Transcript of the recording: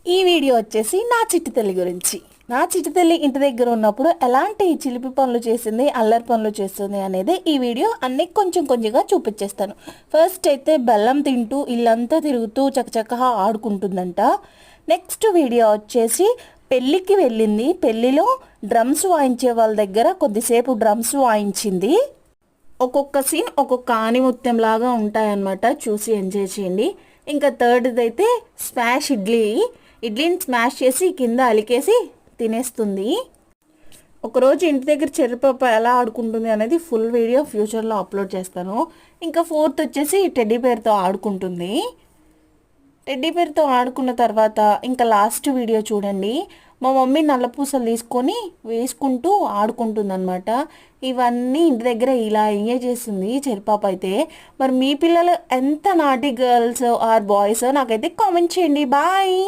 ఈ వీడియో వచ్చేసి నా చిట్టి తల్లి గురించి. నా చిట్టి తల్లి ఇంటి దగ్గర ఉన్నప్పుడు ఎలాంటి చిలిపి పనులు చేసింది, అల్లరి పనులు చేస్తుంది అనేది ఈ వీడియో అన్ని కొంచెం కొంచెంగా చూపించేస్తాను. ఫస్ట్ అయితే బెల్లం తింటూ ఇల్లంతా తిరుగుతూ చకచకగా ఆడుకుంటుందంట. నెక్స్ట్ వీడియో వచ్చేసి పెళ్ళికి వెళ్ళింది. పెళ్ళిలో డ్రమ్స్ వాయించే వాళ్ళ దగ్గర కొద్దిసేపు డ్రమ్స్ వాయించింది. ఒక్కొక్క సీన్ ఒక్కొక్క ఆనిముత్యం లాగా ఉంటాయన్నమాట, చూసి ఎంజాయ్ చేయండి. ఇంకా థర్డ్ది అయితే స్మాష్ ఇడ్లీని స్మాష్ చేసి కింద అలికేసి తినేస్తుంది. ఒకరోజు ఇంటి దగ్గర చెర్రిపప్పు ఎలా ఆడుకుంటుంది అనేది ఫుల్ వీడియో ఫ్యూచర్లో అప్లోడ్ చేస్తాను. ఇంకా ఫోర్త్ వచ్చేసి టెడ్డీ బేర్తో ఆడుకుంటుంది. టెడ్డీ బేర్తో ఆడుకున్న తర్వాత ఇంకా లాస్ట్ వీడియో చూడండి. మా మమ్మీ నల్లపూసలు తీసుకొని వేసుకుంటూ ఆడుకుంటుందన్నమాట. ఇవన్నీ ఇంటి దగ్గర ఇలా ఎంజాయ్ చేస్తుంది చెరిపాప అయితే. మరి మీ పిల్లలు ఎంత నాటి గర్ల్స్ ఆర్ బాయ్స్ నాకైతే కామెంట్ చేయండి. బాయ్.